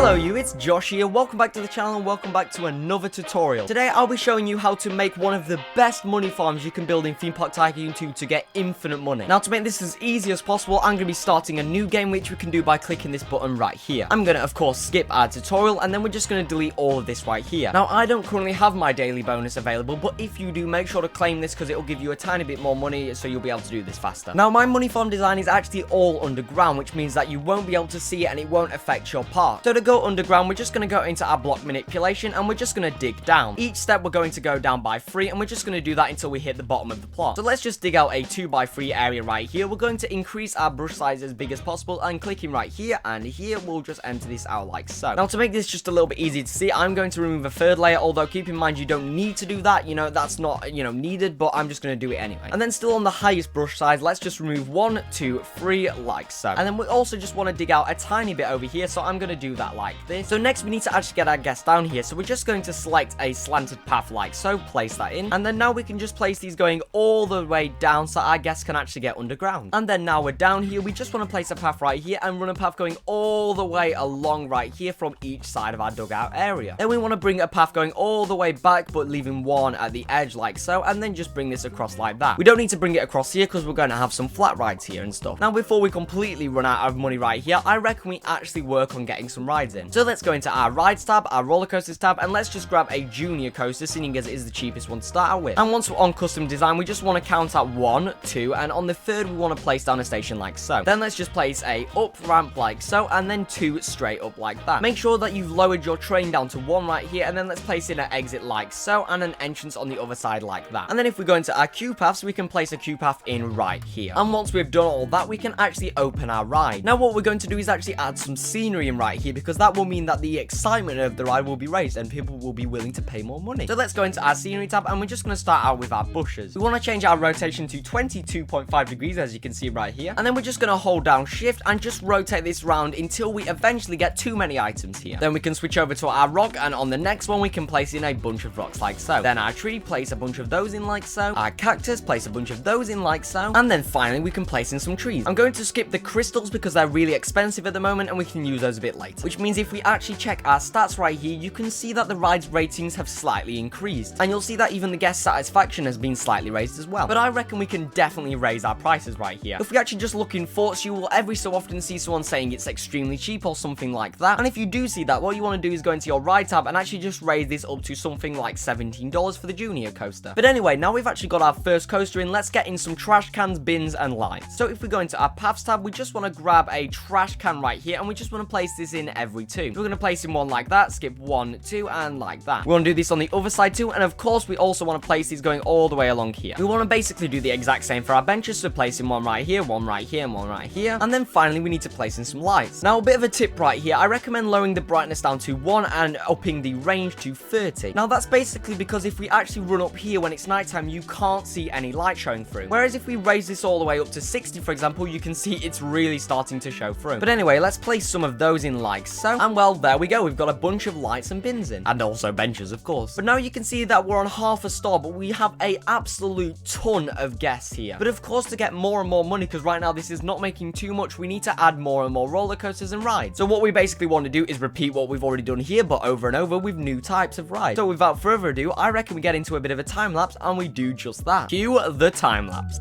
Hello you, it's Josh here, welcome back to the channel and welcome back to another tutorial. Today I'll be showing you how to make one of the best money farms you can build in 𝗬𝗵𝘁 Tycoon 2 to get infinite money. Now to make this as easy as possible, I'm going to be starting a new game which we can do by clicking this button right here. I'm going to of course skip our tutorial and then we're just going to delete all of this right here. Now I don't currently have my daily bonus available, but if you do, make sure to claim this because it will give you a tiny bit more money so you'll be able to do this faster. Now my money farm design is actually all underground, which means that you won't be able to see it and it won't affect your park. So to go underground, we're just going to go into our block manipulation and we're just going to dig down. Each step we're going to go down by 3 and we're just going to do that until we hit the bottom of the plot. So let's just dig out a 2x3 area right here. We're going to increase our brush size as big as possible and clicking right here and here we'll just enter this out like so. Now to make this just a little bit easier to see, I'm going to remove a third layer, although keep in mind you don't need to do that, that's not needed, but I'm just going to do it anyway. And then still on the highest brush size, let's just remove 1, 2, 3 like so. And then we also just want to dig out a tiny bit over here, so I'm going to do that like this. So next we need to actually get our guests down here, so we're just going to select a slanted path like so, place that in, and then now we can just place these going all the way down so our guests can actually get underground. And then now we're down here, we just want to place a path right here and run a path going all the way along right here from each side of our dugout area. Then we want to bring a path going all the way back but leaving one at the edge like so, and then just bring this across like that. We don't need to bring it across here because we're going to have some flat rides here and stuff. Now before we completely run out of money right here, I reckon we actually work on getting some rides in. So let's go into our rides tab, our roller coasters tab, and let's just grab a junior coaster, seeing as it is the cheapest one to start out with. And once we're on custom design, we just want to count at 1, 2, and on the third we want to place down a station like so. Then let's just place a up ramp like so, and then 2 straight up like that. Make sure that you've lowered your train down to 1 right here, and then let's place in an exit like so, and an entrance on the other side like that. And then if we go into our queue paths, we can place a queue path in right here. And once we've done all that, we can actually open our ride. Now what we're going to do is actually add some scenery in right here, because that will mean that the excitement of the ride will be raised and people will be willing to pay more money. So let's go into our scenery tab and we're just going to start out with our bushes. We want to change our rotation to 22.5 degrees, as you can see right here, and then we're just going to hold down shift and just rotate this round until we eventually get too many items here. Then we can switch over to our rock, and on the next one we can place in a bunch of rocks like so. Then our tree, place a bunch of those in like so. Our cactus, place a bunch of those in like so. And then finally we can place in some trees. I'm going to skip the crystals because they're really expensive at the moment and we can use those a bit later. Which means if we actually check our stats right here, you can see that the ride's ratings have slightly increased. And you'll see that even the guest satisfaction has been slightly raised as well. But I reckon we can definitely raise our prices right here. If we actually just look in thoughts, you will every so often see someone saying it's extremely cheap or something like that. And if you do see that, what you want to do is go into your ride tab and actually just raise this up to something like $17 for the junior coaster. But anyway, now we've actually got our first coaster in, let's get in some trash cans, bins, and lights. So if we go into our paths tab, we just want to grab a trash can right here and we just want to place this in every 2. We're going to place in one like that, skip 1, 2, and like that. We want to do this on the other side too, and of course we also want to place these going all the way along here. We want to basically do the exact same for our benches, so placing one right here, one right here, and one right here. And then finally we need to place in some lights. Now a bit of a tip right here, I recommend lowering the brightness down to 1 and upping the range to 30. Now that's basically because if we actually run up here when it's nighttime, you can't see any light showing through. Whereas if we raise this all the way up to 60, for example, you can see it's really starting to show through. But anyway, let's place some of those in like so. And well, there we go. We've got a bunch of lights and bins in. And also benches, of course. But now you can see that we're on half a star, but we have a absolute ton of guests here. But of course, to get more and more money, because right now this is not making too much, we need to add more and more roller coasters and rides. So what we basically want to do is repeat what we've already done here, but over and over with new types of rides. So without further ado, I reckon we get into a bit of a time lapse and we do just that. Cue the time lapse.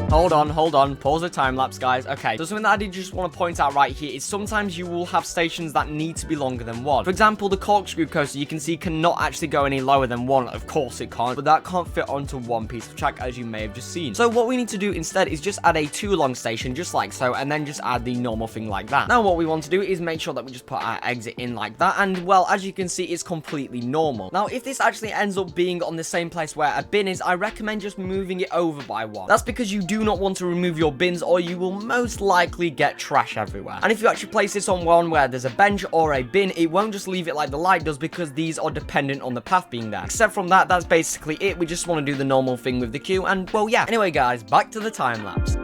Hold on, pause the time lapse, guys. Okay, so something that I did just want to point out right here is sometimes you will have stations that need to be longer than 1. For example, the corkscrew coaster, you can see cannot actually go any lower than 1. Of course it can't, but that can't fit onto one piece of track, as you may have just seen. So what we need to do instead is just add a 2 long station, just like so, and then just add the normal thing like that. Now what we want to do is make sure that we just put our exit in like that, and well, as you can see, it's completely normal. Now if this actually ends up being on the same place where a bin is, I recommend just moving it over by 1. That's because you do not want to remove your bins or you will most likely get trash everywhere. And if you actually place this on one where there's a bench or a bin, it won't just leave it like the light does because these are dependent on the path being there. Except from that, that's basically it. We just want to do the normal thing with the queue, and well, yeah. Anyway guys, back to the time lapse.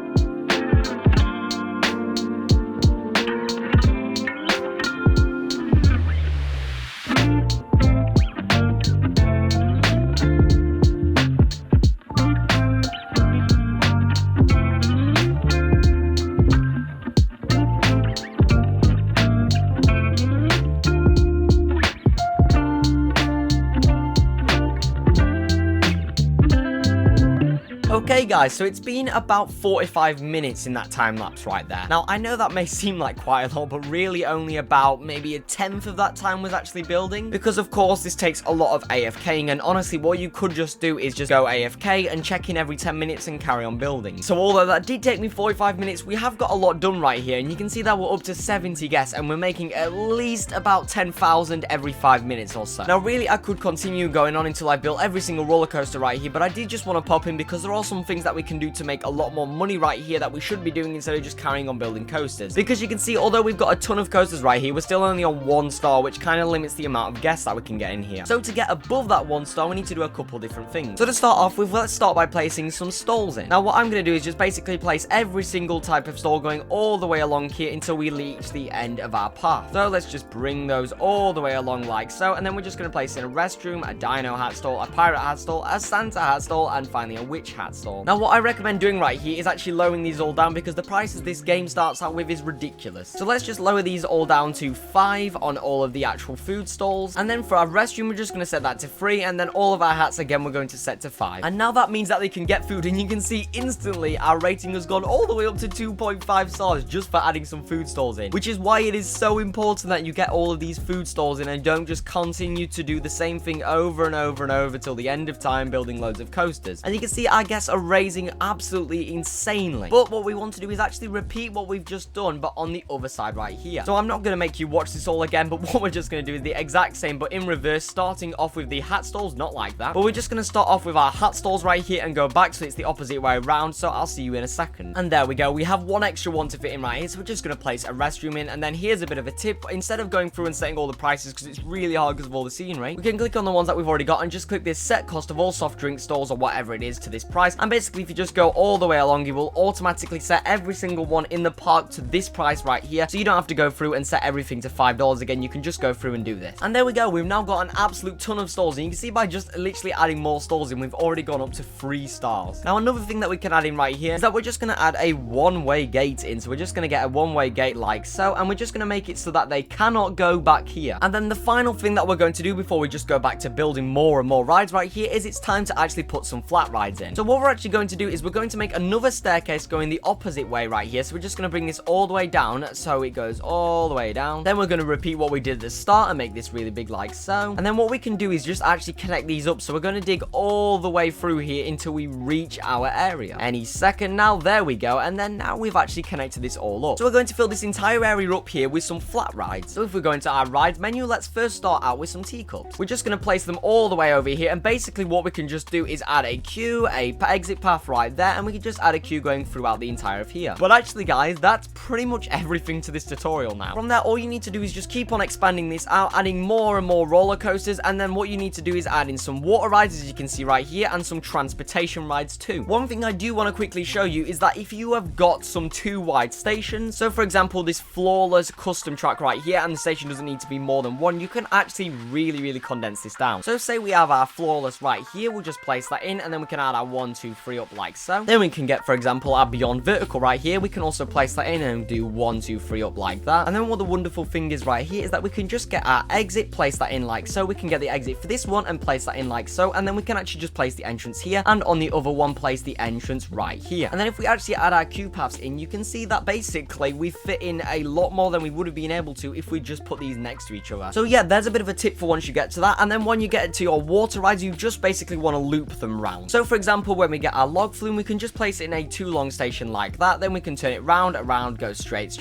Okay guys, so it's been about 45 minutes in that time lapse right there. Now I know that may seem like quite a lot, but really only about maybe a tenth of that time was actually building, because of course this takes a lot of AFKing, and honestly what you could just do is just go AFK and check in every 10 minutes and carry on building. So although that did take me 45 minutes, we have got a lot done right here, and you can see that we're up to 70 guests, and we're making at least about 10,000 every 5 minutes or so. Now really I could continue going on until I built every single roller coaster right here, but I did just want to pop in because there are some things that we can do to make a lot more money right here that we should be doing instead of just carrying on building coasters. Because you can see, although we've got a ton of coasters right here, we're still only on 1 star, which kind of limits the amount of guests that we can get in here. So to get above that 1 star, we need to do a couple different things. So to start off with, let's start by placing some stalls in. Now what I'm going to do is just basically place every single type of stall going all the way along here until we reach the end of our path. So let's just bring those all the way along like so, and then we're just going to place in a restroom, a dino hat stall, a pirate hat stall, a Santa hat stall, and finally a witch hat stall. Now what I recommend doing right here is actually lowering these all down, because the prices this game starts out with is ridiculous. So let's just lower these all down to 5 on all of the actual food stalls, and then for our restroom we're just going to set that to 3, and then all of our hats again we're going to set to 5. And now that means that they can get food, and you can see instantly our rating has gone all the way up to 2.5 stars just for adding some food stalls in, which is why it is so important that you get all of these food stalls in and don't just continue to do the same thing over and over and over till the end of time building loads of coasters. And you can see our guests are raising absolutely insanely, but what we want to do is actually repeat what we've just done but on the other side right here. So I'm not going to make you watch this all again, but what we're just going to do is the exact same but in reverse, starting off with the hat stalls, not like that, but we're just going to start off with our hat stalls right here and go back so it's the opposite way around. So I'll see you in a second. And there we go, we have 1 extra one to fit in right here, so we're just going to place a restroom in. And then here's a bit of a tip: instead of going through and setting all the prices because it's really hard because of all the scenery, we can click on the ones that we've already got and just click this set cost of all soft drink stalls or whatever it is to this price, and basically if you just go all the way along, you will automatically set every single one in the park to this price right here, so you don't have to go through and set everything to $5 again. You can just go through and do this. And there we go, we've now got an absolute ton of stalls, and you can see by just literally adding more stalls in, we've already gone up to 3 stars. Now another thing that we can add in right here is that we're just going to add a one-way gate in. So we're just going to get a one-way gate like so, and we're just going to make it so that they cannot go back here. And then the final thing that we're going to do before we just go back to building more and more rides right here is it's time to actually put some flat rides in. So what we're actually going to do is we're going to make another staircase going the opposite way right here. So we're just going to bring this all the way down so it goes all the way down. Then we're going to repeat what we did at the start and make this really big like so. And then what we can do is just actually connect these up. So we're going to dig all the way through here until we reach our area. Any second now, there we go. And then now we've actually connected this all up. So we're going to fill this entire area up here with some flat rides. So if we go into our rides menu, let's first start out with some teacups. We're just going to place them all the way over here, and basically what we can just do is add a queue, a exit path right there, and we can just add a queue going throughout the entire of here. But actually guys, that's pretty much everything to this tutorial now. From there, all you need to do is just keep on expanding this out, adding more and more roller coasters, and then what you need to do is add in some water rides, as you can see right here, and some transportation rides too. One thing I do want to quickly show you is that if you have got some 2 wide stations, so for example this flawless custom track right here, and the station doesn't need to be more than 1, you can actually really condense this down. So say we have our flawless right here, we'll just place that in, and then we can add our 1, 2, 3 up like so. Then we can get, for example, our beyond vertical right here. We can also place that in and do 1, 2, 3 up like that. And then what the wonderful thing is right here is that we can just get our exit, place that in like so. We can get the exit for this one and place that in like so, and then we can actually just place the entrance here, and on the other one place the entrance right here. And then if we actually add our queue paths in, you can see that basically we fit in a lot more than we would have been able to if we just put these next to each other. So yeah, there's a bit of a tip for once you get to that. And then when you get to your water rides, you just basically want to loop them round. So for example, when we get our log flume, we can just place it in a 2 long station like that. Then we can turn it round, around, go straight,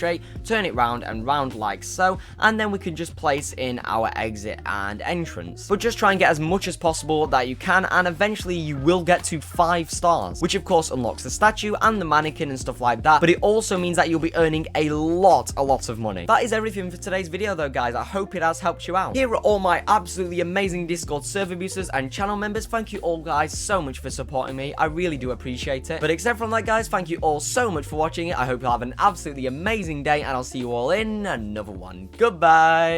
turn it round and round like so, and then we can just place in our exit and entrance. But just try and get as much as possible that you can, and eventually you will get to 5 stars, which of course unlocks the statue and the mannequin and stuff like that, but it also means that you'll be earning a lot of money. That is everything for today's video though guys. I hope it has helped you out. Here are all my absolutely amazing Discord server boosters and channel members. Thank you all guys so much for supporting me. I really do appreciate it. But except from that guys, thank you all so much for watching it. I hope you'll have an absolutely amazing day, and I'll see you all in another one. Goodbye.